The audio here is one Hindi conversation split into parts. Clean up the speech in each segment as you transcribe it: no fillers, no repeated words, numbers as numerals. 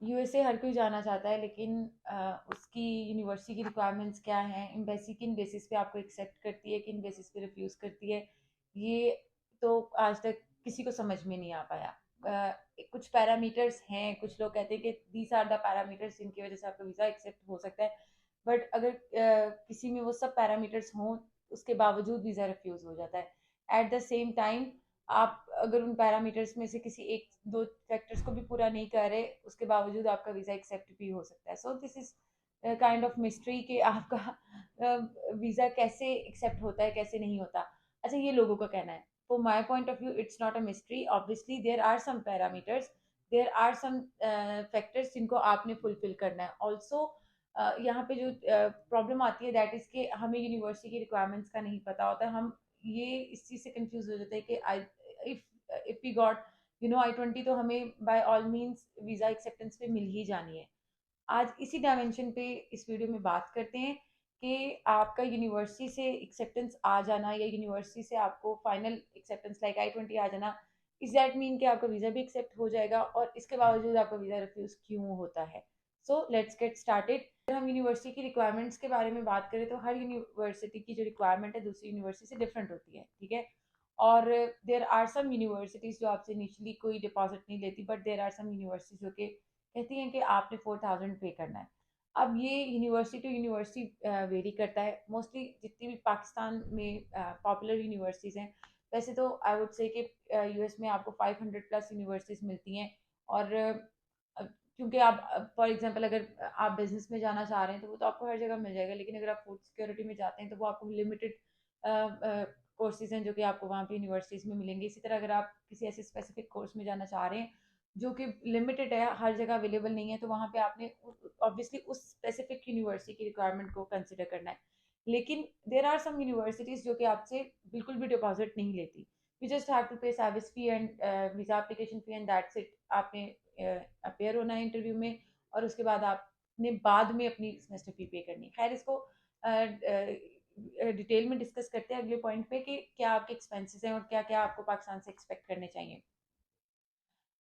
यूएसए हर कोई जाना चाहता है, लेकिन उसकी यूनिवर्सिटी की रिक्वायरमेंट्स क्या हैं, एम्बेसी किन बेसिस पे आपको एक्सेप्ट करती है, किन बेसिस पे रिफ्यूज़ करती है, ये तो आज तक किसी को समझ में नहीं आ पाया। कुछ पैरामीटर्स हैं, कुछ लोग कहते हैं कि दीज आर द पैरामीटर्स जिनकी वजह से आपका वीज़ा एक्सेप्ट हो सकता है, बट अगर किसी में वो सब पैरामीटर्स हों, उसके बावजूद वीज़ा रिफ्यूज़ हो जाता है। एट द सेम टाइम आप अगर उन पैरामीटर्स में से किसी एक दो फैक्टर्स को भी पूरा नहीं कर रहे, उसके बावजूद आपका वीज़ा एक्सेप्ट भी हो सकता है। So this is kind of mystery कि आपका वीज़ा कैसे एक्सेप्ट होता है, कैसे नहीं होता। अच्छा, ये लोगों का कहना है। For my point of view it's not a mystery. Obviously there are some parameters, there are some factors जिनको आपने फुलफिल करना है। ऑल्सो यहाँ पे जो प्रॉब्लम आती है दैट इज कि हमें यूनिवर्सिटी की रिक्वायरमेंट्स का नहीं पता होता। हम ये इस चीज़ से कंफ्यूज हो जाते हैं कि I if if we got I-20 तो हमें by all means visa acceptance पे मिल ही जानी है। आज इसी डायमेंशन पे इस वीडियो में बात करते हैं कि आपका यूनिवर्सिटी से एक्सेप्टेंस आ जाना या यूनिवर्सिटी से आपको फाइनल एक्सेप्टेंस लाइक I-20 आ जाना, इज दैट मीन कि आपका वीज़ा भी एक्सेप्ट हो जाएगा और इसके बावजूद आपका वीज़ा रिफ्यूज़ क्यों होता है। So let's get started. अगर हम यूनिवर्सिटी की रिक्वायरमेंट्स के बारे में बात करें तो हर यूनिवर्सिटी की जो रिक्वायरमेंट है दूसरी यूनिवर्सिटी से डिफरेंट होती है, ठीक है। और देर आर सम यूनिवर्सिटीज़ जो आपसे इनिशियली कोई डिपॉजिट नहीं लेती, but there are some universities जो कि कहती हैं कि आपने 4000 पे करना है। अब ये यूनिवर्सिटी टू यूनिवर्सिटी वेरी करता है। मोस्टली जितनी भी पाकिस्तान में पॉपुलर यूनिवर्सिटीज़ हैं, वैसे तो आई वुड से कि यूएस में आपको 500 प्लस यूनिवर्सिटीज़ मिलती हैं। और क्योंकि आप फॉर एग्जांपल अगर आप बिजनेस में जाना चाह रहे हैं तो वो तो आपको हर जगह मिल जाएगा, लेकिन अगर आप फूड सिक्योरिटी में जाते हैं तो वो आपको लिमिटेड कोर्सेज हैं जो कि आपको वहाँ पे यूनिवर्सिटीज़ में मिलेंगे। इसी तरह अगर आप किसी ऐसे स्पेसिफिक कोर्स में जाना चाह रहे हैं जो कि लिमिटेड है, हर जगह अवेलेबल नहीं है, तो वहाँ पे आपने ऑब्वियसली उस स्पेसिफिक यूनिवर्सिटी की रिक्वायरमेंट को कंसिडर करना है। लेकिन देर आर सम यूनिवर्सिटीज़ जो कि आपसे बिल्कुल भी डिपॉजिट नहीं लेती। यू जस्ट हैव टू पे service fee and visa application fee and that's it. आपने अपेयर होना है इंटरव्यू में और उसके बाद आपने बाद में अपनी सेमेस्टर फी पे करनी है। खैर, इसको डिटेल में डिस्कस करते हैं अगले पॉइंट पे कि क्या आपके एक्सपेंसेस हैं और क्या क्या आपको पाकिस्तान से एक्सपेक्ट करने चाहिए।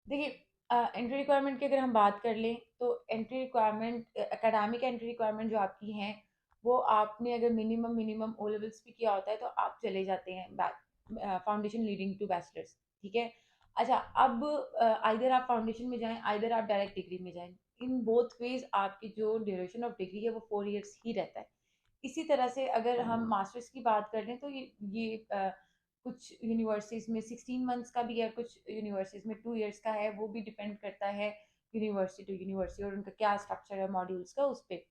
देखिए, एंट्री रिक्वायरमेंट की अगर हम बात कर लें तो entry requirement, academic entry requirement जो आपकी हैं, वो आपने अगर मिनिमम मिनिमम ओ लेवल्स भी किया होता है तो आप चले जाते हैं फाउंडेशन लीडिंग टू बैचलर्स, ठीक है। अच्छा, अब आइदर आप फाउंडेशन में जाएं, आइदर आप डायरेक्ट डिग्री में जाएं। इन बोथ वेज आपकी जो ड्यूरेशन ऑफ डिग्री है वो 4 इयर्स ही रहता है। इसी तरह से अगर हम मास्टर्स की बात कर लें तो ये कुछ यूनिवर्सिटीज़ में 16 मंथ्स का भी है, कुछ यूनिवर्सिटीज़ में 2 इयर्स का है। वो भी डिपेंड करता है यूनिवर्सिटी टू यूनिवर्सिटी और उनका क्या स्ट्रक्चर है मॉड्यूल्स का, उस पे।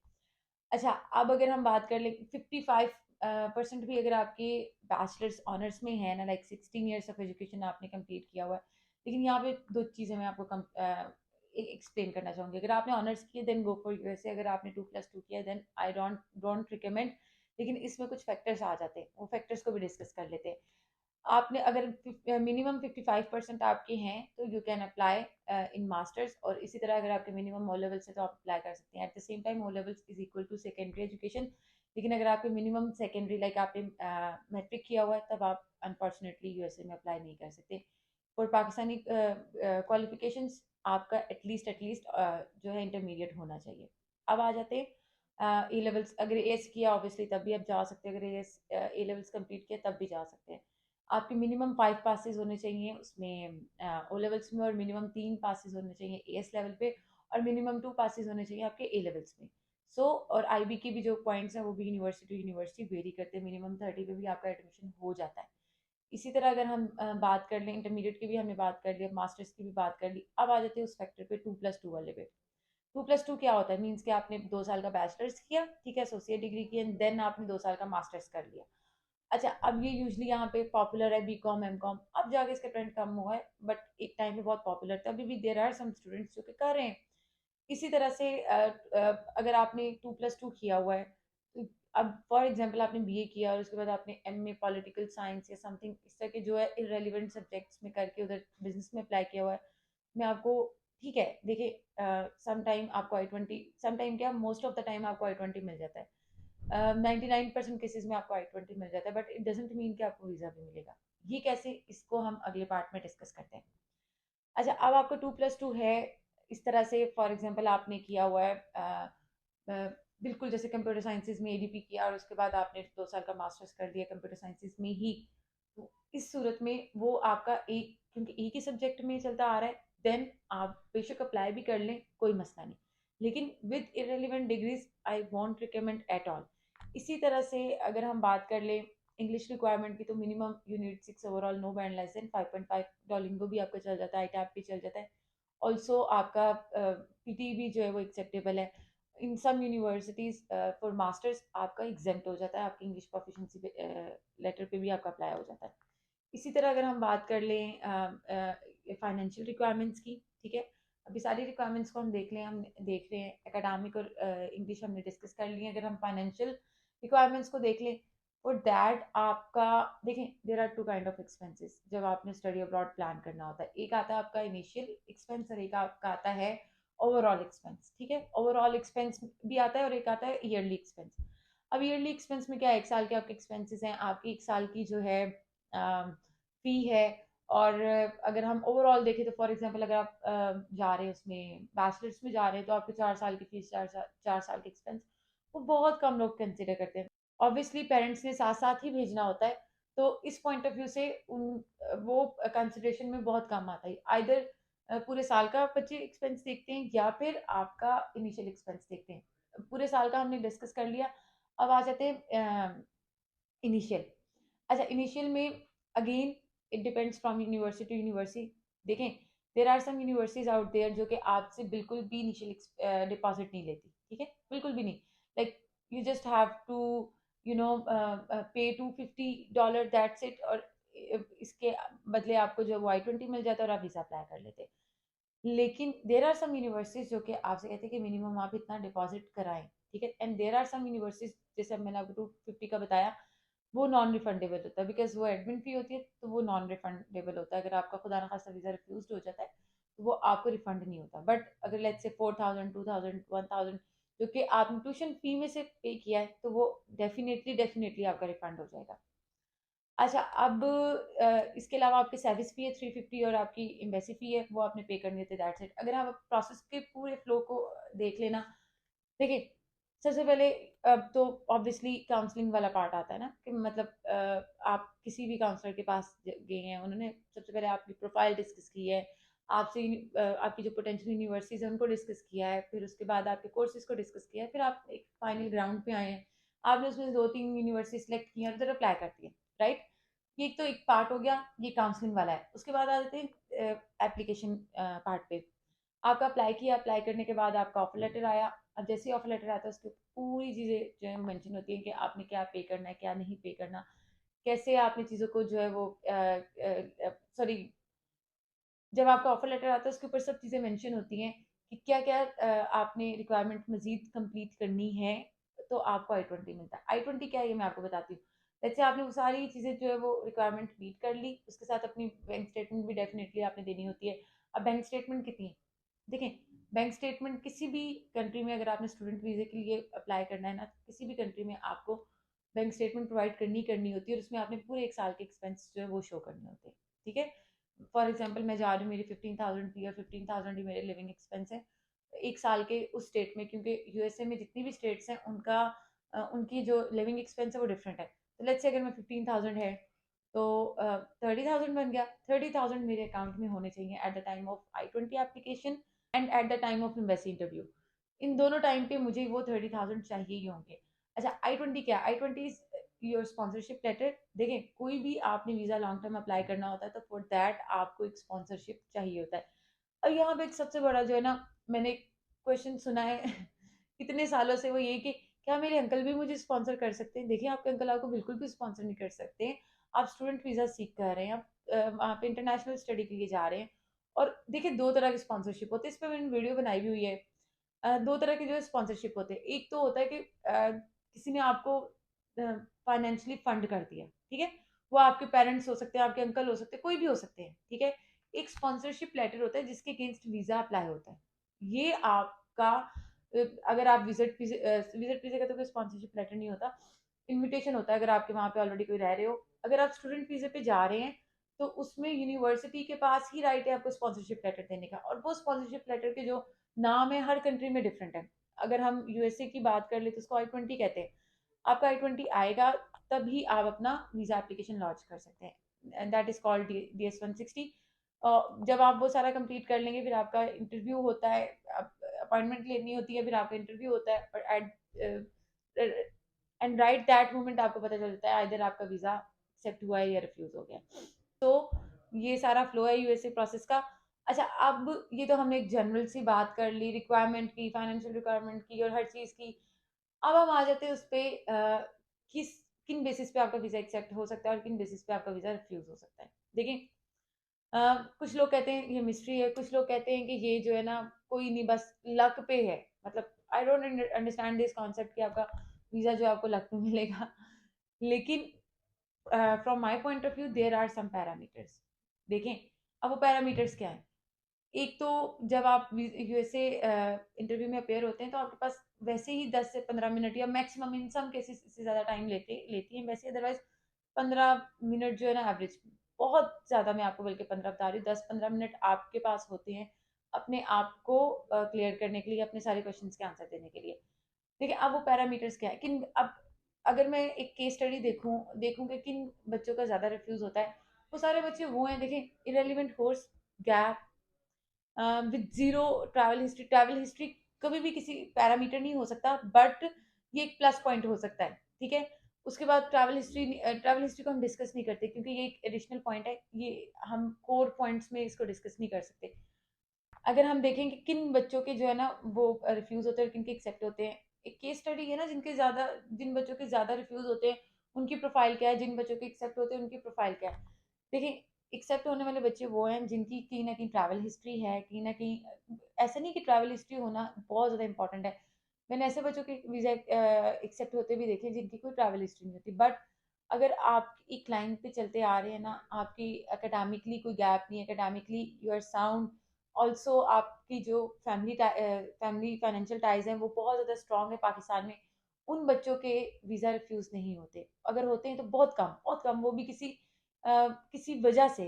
अच्छा, अब अगर हम बात कर लें 55% भी अगर आपके बैचलर्स ऑनर्स में है ना, लाइक 16 ईयर्स ऑफ एजुकेशन आपने कंप्लीट किया हुआ है। लेकिन यहाँ पे दो चीज़ें मैं आपको एक्सप्लेन करना चाहूँगी। अगर आपने ऑनर्स किए देन गो फॉर यूएसए, अगर आपने 2+2 किया देन आई डोंट रिकमेंड। लेकिन इसमें कुछ फैक्टर्स आ जाते हैं, वो फैक्टर्स को भी डिस्कस कर लेते हैं। आपने अगर मिनिमम 55% आपके हैं तो you can apply in masters. और इसी तरह अगर आपके मिनिमम ओ लेवल्स है तो आप अप्लाई कर सकते हैं। At the same time O levels is equal to secondary education. लेकिन अगर आपके मिनिमम सेकेंडरी लाइक आपने मैट्रिक किया हुआ है तब आप अनफॉर्चुनेटली यूएसए में अप्लाई नहीं कर सकते। फॉर पाकिस्तानी क्वालिफिकेशंस आपका एटलीस्ट जो है इंटरमीडिएट होना चाहिए। अब आ जाते हैं ए लेवल्स। अगर एस किया ऑब्वियसली तब भी आप जा सकते हैं, अगर एस ए लेवल्स कंप्लीट किया तब भी जा सकते हैं। आपके मिनिमम 5 पासेस होने चाहिए उसमें ओ लेवल्स में, और मिनिमम 3 पासेस होने चाहिए एएस लेवल पे, और मिनिमम 2 पासेस होने चाहिए आपके ए लेवल्स में। और आईबी के भी जो पॉइंट्स हैं वो भी यूनिवर्सिटी टू यूनिवर्सिटी वेरी करते हैं। मिनिमम 30 पे भी आपका एडमिशन हो जाता है। इसी तरह अगर हम बात कर लें इंटरमीडिएट की भी हमने बात कर ली, मास्टर्स की भी बात कर ली। अब आ जाते हैं उस फैक्टर पे 2+2 वाले पे। 2+2 क्या होता है? मीन्स कि आपने 2 साल का बैचलर्स किया, ठीक है, एसोसिएट डिग्री की, एंड देन आपने 2 साल का मास्टर्स कर लिया। अच्छा, अब ये यूजली यहाँ पे पॉपुलर है बीकॉम एमकॉम। अब जाके इसका ट्रेंड कम हुआ है, बट एक टाइम पे बहुत पॉपुलर था। अभी भी देर आर सम स्टूडेंट्स जो कि कर रहे हैं। इसी तरह से अगर आपने 2+2 किया हुआ है तो अब फॉर एग्जांपल आपने बीए किया और उसके बाद आपने एमए पॉलिटिकल साइंस या समथिंग इस तरह के जो है इररेलेवेंट सब्जेक्ट्स में करके उधर बिजनेस में अप्लाई किया हुआ है। मैं आपको, ठीक है, देखिए, सम टाइम आपको I-20, सम टाइम क्या, मोस्ट ऑफ द टाइम आपको I-20 मिल जाता है। 99% केसेस में आपको I-20 मिल जाता है, बट इट डजेंट मीन कि आपको वीज़ा भी मिलेगा। ये कैसे, इसको हम अगले पार्ट में डिस्कस करते हैं। अच्छा, अब आपको 2+2 है, इस तरह से फॉर एग्जांपल आपने किया हुआ है बिल्कुल जैसे कंप्यूटर साइंसेज में एडीपी किया और उसके बाद आपने 2 साल का मास्टर्स कर दिया कंप्यूटर साइंसेज में ही, तो इस सूरत में वो आपका एक, क्योंकि एक ही सब्जेक्ट में चलता आ रहा है, देन आप बेशक अप्लाई भी कर लें, कोई मसला नहीं। लेकिन with irrelevant degrees I want recommend at all. इसी तरह से अगर हम बात कर लें इंग्लिश रिक्वायरमेंट की, तो minimum unit 6 overall, no band less than 5.5। Duolingo भी आपका चल जाता है, आईटैप भी चल जाता है। ऑल्सो आपका पीटी भी जो है वो एक्सेप्टेबल है। इन सम यूनिवर्सिटीज फॉर मास्टर्स आपका एग्जेम्प्ट हो जाता है, आपकी इंग्लिश प्रोफिशिएंसी लेटर पे भी आपका अप्लाई हो जाता है। इसी तरह अगर हम बात कर लें फाइनेंशियल रिक्वायरमेंट्स की, ठीक है, अभी सारी रिक्वायरमेंट्स को हम देख रहे हैं, एकेडमिक और इंग्लिश हमने डिस्कस कर लिए। अगर हम फाइनेंशियल रिक्वायरमेंट्स को देख लें, फॉर दैट आपका देखें, there are two kind of expenses जब आपने स्टडी अब्रॉड प्लान करना होता है। एक आता है आपका इनिशियल एक्सपेंस और एक आपका आता है ओवरऑल एक्सपेंस, ठीक है। ओवरऑल एक्सपेंस भी आता है और एक आता है ईयरली एक्सपेंस। अब ईयरली एक्सपेंस में क्या है, 1 साल के आपके एक्सपेंसेस हैं, आपकी 1 साल की जो है फी है। और अगर हम ओवरऑल देखें तो फॉर एग्जांपल अगर आप जा रहे हैं उसमें बैचलर्स में जा रहे हैं, तो आपके 4 साल की फीस, 4 साल के एक्सपेंस, वो बहुत कम लोग कंसिडर करते हैं। ऑब्वियसली पेरेंट्स ने साथ साथ ही भेजना होता है, तो इस पॉइंट ऑफ व्यू से वो कंसिडरेशन में बहुत कम आता है। आइदर पूरे साल का बच्चे एक्सपेंस देखते हैं या फिर आपका इनिशियल एक्सपेंस देखते हैं। पूरे साल का हमने डिस्कस कर लिया, अब आ जाते हैं इनिशियल। अच्छा, इनिशियल में again it depends from university to university. देखें, there are some universities out there जो कि आपसे बिल्कुल भी इनिशियल डिपॉजिट नहीं लेती, ठीक है, बिल्कुल भी नहीं। Like you just have to pay $250, that's it. और इसके बदले आपको जो Y20 मिल जाता है और आप वीज़ा अप्लाई कर लेते। लेकिन देर आर सम यूनिवर्सिटीज जो कि आपसे कहते हैं कि मिनिमम आप इतना डिपॉजिट कराएं, ठीक है। And there are some universities, जैसे अब मैंने आपको 250 का बताया, वो नॉन रिफंडेबल होता है, बिकॉज वो एडमिन फी होती है, तो वो नॉन रिफंडेबल होता है। अगर आपका खुदा ना खास्ता वीज़ा रिफ्यूज हो जाता है, तो वो आपको रिफंड नहीं होता। बट अगर लेट्स से 4000, 2000, 1000 जो कि आपने ट्यूशन फी में से पे किया है, तो वो डेफिनेटली डेफिनेटली आपका रिफंड हो जाएगा। अच्छा, अब इसके अलावा आपकी सर्विस फी है 350 और आपकी एम्बेसी फी है, वो आपने पे करनी होती है, दैट्स इट। अगर आप प्रोसेस के पूरे फ्लो को देख लेना, देखिए, सबसे पहले अब तो ऑब्वियसली काउंसलिंग वाला पार्ट आता है ना, कि मतलब आप किसी भी काउंसलर के पास गए हैं, उन्होंने सबसे पहले आपकी प्रोफाइल डिस्कस की है, आपसे आपकी जो पोटेंशियल यूनिवर्सिटीज है उनको डिस्कस किया है, फिर उसके बाद आपके कोर्सेज को डिस्कस किया है, फिर आप एक फाइनल ग्राउंड पे आए हैं, आपने उसमें 2-3 यूनिवर्सिटी सेलेक्ट की है और उधर अप्लाई करती है, राइट। ये एक तो एक पार्ट हो गया, ये काउंसलिंग वाला है। उसके बाद आ जाते हैं एप्लीकेशन पार्ट पे। आपका अप्लाई किया, अप्लाई करने के बाद आपका ऑफर लेटर आया। अब जैसे ही ऑफर लेटर आता है, उसकी पूरी चीज़ें जो है मेंशन होती हैं कि आपने क्या पे करना है, क्या नहीं पे करना, कैसे आपने चीज़ों को जो है वो सॉरी, जब आपका ऑफर लेटर आता है उसके ऊपर सब चीज़ें मेंशन होती हैं कि क्या क्या आपने रिक्वायरमेंट मजीद कंप्लीट करनी है, तो आपको I-20 मिलता है। I-20 क्या है, ये मैं आपको बताती हूँ। जैसे आपने वो सारी चीज़ें जो है वो रिक्वायरमेंट मीट कर ली, उसके साथ अपनी बैंक स्टेटमेंट भी डेफिनेटली आपने देनी होती है। अब बैंक स्टेटमेंट कितनी है, देखें, बैंक स्टेटमेंट किसी भी कंट्री में अगर आपने स्टूडेंट वीज़े के लिए अप्लाई करना है ना, तो किसी भी कंट्री में आपको बैंक स्टेटमेंट प्रोवाइड करनी करनी होती है, और उसमें आपने पूरे 1 साल के एक्सपेंस जो है वो शो करने होते हैं, ठीक है। फॉर एग्जाम्पल मैं जा रही हूँ, मेरी 15,000 फी और 15,000 ही मेरे लिविंग एक्सपेंस है 1 साल के उस स्टेट में, क्योंकि यूएसए में जितनी भी स्टेट्स हैं उनका उनकी जो लिविंग एक्सपेंस है वो डिफरेंट है। तो लेट्स से अगर मैं 15,000 है, तो 30,000 बन गया। 30,000 मेरे अकाउंट में होने चाहिए at the time of I-20 application and at the time of embassy interview. इन दोनों टाइम पे मुझे वो 30,000 चाहिए ही होंगे। अच्छा, I-20 क्या, I-20 is your sponsorship letter. देखें, कोई भी आपने वीज़ा लॉन्ग टर्म अप्लाई करना होता है, तो फॉर दैट आपको एक स्पॉन्सरशिप चाहिए होता है। और यहाँ पे एक सबसे बड़ा जो है ना, मैंने क्वेश्चन सुना है कितने सालों से, वो ये कि क्या मेरे अंकल भी मुझे स्पॉन्सर कर सकते हैं। देखिए, आपके अंकल आपको बिल्कुल भी स्पॉन्सर नहीं कर सकते। आप स्टूडेंट वीज़ा सीख कर रहे हैं, आप वहाँ पे इंटरनेशनल स्टडी के लिए जा रहे हैं। और देखिए, 2 तरह की स्पॉन्सरशिप होती है, इस पर मैंने वीडियो बनाई भी हुई है। 2 तरह के जो है स्पॉन्सरशिप होते हैं। एक तो होता है कि किसी ने आपको फाइनेंशियली फंड कर दिया, ठीक है, वो आपके पेरेंट्स हो सकते हैं, आपके अंकल हो सकते हैं, कोई भी हो सकते हैं, ठीक है। एक स्पॉन्सरशिप लेटर होता है जिसके अगेंस्ट वीज़ा अप्लाई होता है। ये आपका अगर आप विजिट वीज़े का तो कोई स्पॉन्सरशिप लेटर नहीं होता, इनविटेशन होता है अगर आपके वहाँ पे ऑलरेडी कोई रह रहे हो। अगर आप स्टूडेंट वीज़े पे जा रहे हैं, तो उसमें यूनिवर्सिटी के पास ही राइट है आपको स्पॉन्सरशिप लेटर देने का, और वो स्पॉन्सरशिप लेटर के जो नाम है हर कंट्री में डिफरेंट है। अगर हम यूएसए की बात कर ले तो उसको I-20 कहते हैं। आपका I-20 आएगा तभी आप अपना वीज़ा एप्लीकेशन लॉन्च कर सकते हैं, and that is called DS-160। जब आप वो सारा कंप्लीट कर लेंगे फिर आपका इंटरव्यू होता है, अपॉइंटमेंट लेनी होती है, फिर आपका इंटरव्यू होता है, और एंड राइट दैट मोमेंट आपको पता चल जाता है इधर आपका वीज़ा एक्सेप्ट हुआ है या रिफ्यूज हो गया। तो ये सारा फ्लो है यूएसए प्रोसेस का। अच्छा, अब ये तो हमने एक जनरल सी बात कर ली रिक्वायरमेंट की, फाइनेंशियल रिक्वायरमेंट की और हर चीज़ की। अब हम आ जाते हैं उस पे किस किन बेसिस पे आपका वीज़ा एक्सेप्ट हो सकता है और किन बेसिस पे आपका वीज़ा रिफ्यूज हो सकता है। देखिए, कुछ लोग कहते हैं ये मिस्ट्री है, कुछ लोग कहते हैं कि ये जो है ना कोई नहीं, बस लक पे है। मतलब I don't understand this concept कि आपका वीज़ा जो है आपको लक पे मिलेगा। लेकिन from my point of view there are some parameters. देखें, अब वो पैरामीटर्स क्या है। एक तो जब आप यूएसए इंटरव्यू में अपेयर होते हैं तो आपके पास वैसे ही 10 से 15 मिनट या मैक्सिमम इन सम केसेस से ज़्यादा टाइम लेती हैं वैसे, अदरवाइज 15 मिनट जो है ना एवरेज, बहुत ज़्यादा मैं आपको बल्कि 15 बता रही हूँ, 10-15 मिनट आपके पास होते हैं अपने आप को क्लियर करने के लिए, अपने सारे क्वेश्चंस के आंसर देने के लिए। देखिए, अब वो पैरामीटर्स क्या है, किन अब अगर मैं एक केस स्टडी देखूं कि किन बच्चों का ज़्यादा रिफ्यूज़ होता है, वो सारे बच्चे वो हैं। देखें, irrelevant course, gap, with zero travel history. Travel history कभी भी किसी पैरामीटर नहीं हो सकता, बट ये एक प्लस पॉइंट हो सकता है, ठीक है। उसके बाद ट्रैवल हिस्ट्री को हम डिस्कस नहीं करते क्योंकि ये एक एडिशनल पॉइंट है, ये हम कोर पॉइंट्स में इसको डिस्कस नहीं कर सकते। अगर हम देखें कि किन बच्चों के जो है ना वो रिफ्यूज होते हैं और किन के एक्सेप्ट होते हैं, एक केस स्टडी है ना, जिन बच्चों के ज्यादा रिफ्यूज होते हैं उनकी प्रोफाइल क्या है, जिन बच्चों के एक्सेप्ट होते हैं उनकी प्रोफाइल क्या है। देखिए, एक्सेप्ट होने वाले बच्चे वो हैं जिनकी कहीं ना कहीं ट्रैवल हिस्ट्री है, कहीं ना कहीं ऐसा नहीं कि ट्रैवल हिस्ट्री होना बहुत ज़्यादा इंपॉर्टेंट है। मैंने ऐसे बच्चों के वीज़ा एक्सेप्ट होते भी देखे जिनकी कोई ट्रैवल हिस्ट्री नहीं होती, बट अगर आप एक लाइन पे चलते आ रहे हैं ना, आपकी एकेडमिकली कोई गैप नहीं है, academically you are sound, also आपकी जो फैमिली फाइनेंशियल टाइज हैं वो बहुत ज़्यादा स्ट्रॉन्ग है पाकिस्तान में, उन बच्चों के वीज़ा रिफ्यूज़ नहीं होते। अगर होते हैं तो बहुत कम, वो भी किसी वजह से,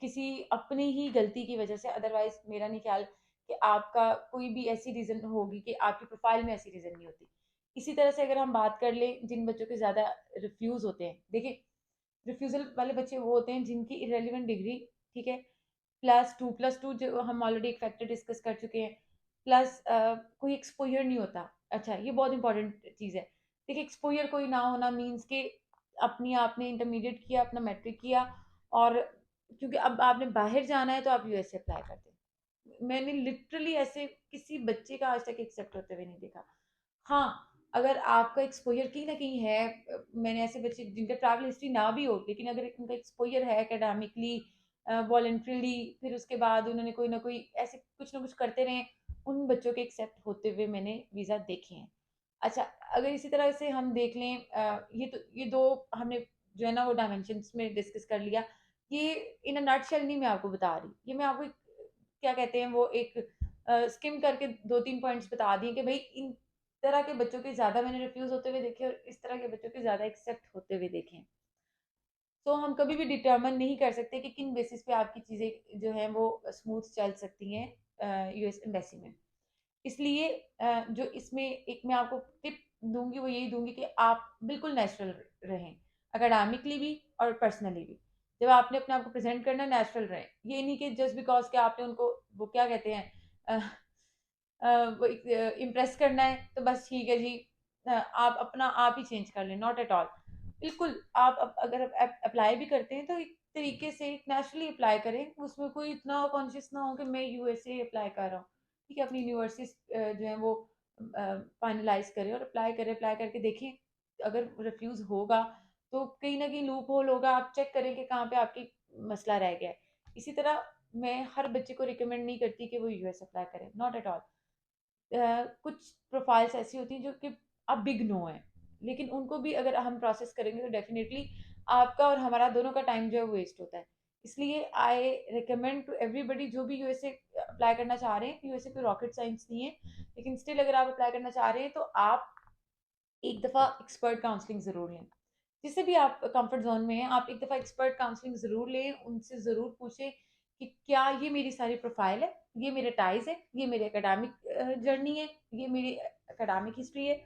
किसी अपनी ही गलती की वजह से। अदरवाइज मेरा नहीं ख्याल कि आपका कोई भी ऐसी रीज़न होगी कि आपकी प्रोफाइल में ऐसी रीज़न नहीं होती। इसी तरह से अगर हम बात कर लें जिन बच्चों के ज़्यादा रिफ्यूज़ होते हैं, देखिए, रिफ्यूज़ल वाले बच्चे वो होते हैं जिनकी इरेलीवेंट डिग्री, ठीक है, +2 जो हम ऑलरेडी एक फैक्टर डिस्कस कर चुके हैं, प्लस कोई एक्सपोजर नहीं होता। अच्छा, ये बहुत इंपॉर्टेंट चीज़ है। देखिए, एक्सपोजर कोई ना होना मीन्स कि अपनी आपने इंटरमीडिएट किया, अपना मैट्रिक किया, और क्योंकि अब आपने बाहर जाना है तो आप यूएसए अप्लाई करते हैं। मैंने लिटरली ऐसे किसी बच्चे का आज तक एक्सेप्ट होते हुए नहीं देखा। हाँ, अगर आपका एक्सपोजर कहीं ना कहीं है, मैंने ऐसे बच्चे जिनका ट्रैवल हिस्ट्री ना भी हो लेकिन अगर उनका एक्सपोजर है एकेडमिकली, वॉलेंट्रीली, फिर उसके बाद उन्होंने कोई ना कोई ऐसे कुछ ना कुछ करते रहे, उन बच्चों के एक्सेप्ट होते हुए मैंने वीज़ा देखे हैं। अच्छा, अगर इसी तरह से हम देख लें, ये दो हमने जो है ना वो डायमेंशंस में डिस्कस कर लिया। ये इन अ नटशेल नहीं मैं आपको बता रही, ये मैं आपको क्या कहते हैं वो एक स्किम करके 2-3 पॉइंट्स बता दिए कि भाई इन तरह के बच्चों के ज़्यादा मैंने रिफ्यूज़ होते हुए देखे और इस तरह के बच्चों के ज़्यादा एक्सेप्ट होते हुए देखे हैं। तो हम कभी भी डिटर्मिन नहीं कर सकते कि किन बेसिस पे आपकी चीज़ें जो हैं वो स्मूथ चल सकती हैं यूएस एम्बेसी में। इसलिए जो इसमें एक मैं आपको टिप दूंगी वो यही दूंगी कि आप बिल्कुल नेचुरल रहें, एकेडमिकली भी और पर्सनली भी। जब आपने अपने आप को प्रेजेंट करना, नेचुरल रहें। ये नहीं कि जस्ट बिकॉज कि आपने उनको वो क्या कहते हैं वो इम्प्रेस करना है तो बस ठीक है जी, आप अपना आप ही चेंज कर लें। Not at all. बिल्कुल, आप अगर अप्लाई भी करते हैं तो एक तरीके से नेचुरली अप्लाई करें, उसमें कोई इतना कॉन्शियस ना हो कि मैं यूएसए अप्लाई कर रहा हूँ। ठीक है, अपनी यूनिवर्सिटी जो है वो फाइनलाइज करें और अप्लाई करके देखें। अगर रिफ्यूज़ होगा तो कहीं ना कहीं लूप होल होगा, आप चेक करें कि कहाँ पे आपकी मसला रह गया है। इसी तरह मैं हर बच्चे को रिकमेंड नहीं करती कि वो यूएस अप्लाई करें, नॉट एट ऑल। कुछ प्रोफाइल्स ऐसी होती हैं जो कि अब बिग नो है, लेकिन उनको भी अगर हम प्रोसेस करेंगे तो डेफिनेटली आपका और हमारा दोनों का टाइम जो है वेस्ट होता है। इसलिए आई रिकमेंड टू एवरीबडी जो भी यूएसए अप्लाई करना चाह रहे हैं, यूएसए कोई रॉकेट साइंस नहीं है, लेकिन स्टिल अगर आप अप्लाई करना चाह रहे हैं तो आप एक दफ़ा एक्सपर्ट काउंसलिंग ज़रूर लें। जिससे भी आप कंफर्ट जोन में हैं, आप एक दफ़ा एक्सपर्ट काउंसलिंग ज़रूर लें, उनसे ज़रूर पूछें कि क्या ये मेरी सारी प्रोफाइल है, ये मेरे टाइज है, ये मेरी एकेडमिक जर्नी है, ये मेरी एकेडमिक हिस्ट्री है,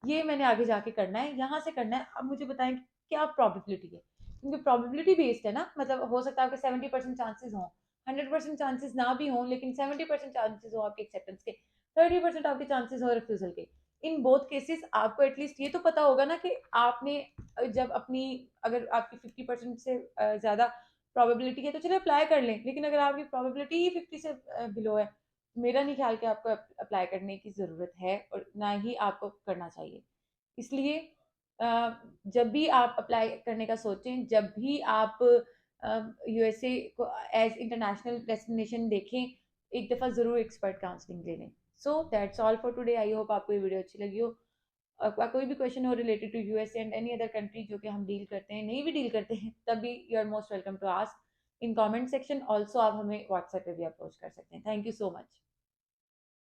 ये मैंने आगे जाके करना है, यहाँ से करना है, अब मुझे बताएं कि क्या प्रोबेबिलिटी है, क्योंकि प्रोबेबिलिटी बेस्ड है ना, मतलब हो सकता है आपके 70% चांसेस हों, 100% चांसेस ना भी हों, लेकिन 70% चांसेस हो आपके एक्सेप्टेंस के, 30% आपके चांसेस हो रिफ्यूजल के। इन बोथ केसेस आपको एटलीस्ट ये तो पता होगा ना कि आपने जब अपनी, अगर आपकी 50% से ज़्यादा प्रोबेबिलिटी है तो चलिए अप्लाई कर लें, लेकिन अगर आपकी प्रोबेबिलिटी ही 50 से बिलो है, मेरा नहीं ख्याल कि आपको अप्लाई करने की ज़रूरत है और ना ही आपको करना चाहिए। इसलिए जब भी आप अप्लाई करने का सोचें, जब भी आप यूएसए को एज इंटरनेशनल डेस्टिनेशन देखें, एक दफ़ा ज़रूर एक्सपर्ट काउंसलिंग ले लें। So that's all for today. I hope आपको ये वीडियो अच्छी लगी हो। आपका कोई भी क्वेश्चन हो related to USA and any other country जो कि हम डील करते हैं, नहीं भी डील करते हैं, तब भी you are most welcome to ask in comment section. Also आप हमें व्हाट्सएप पे भी अप्रोच कर सकते हैं। Thank you so much.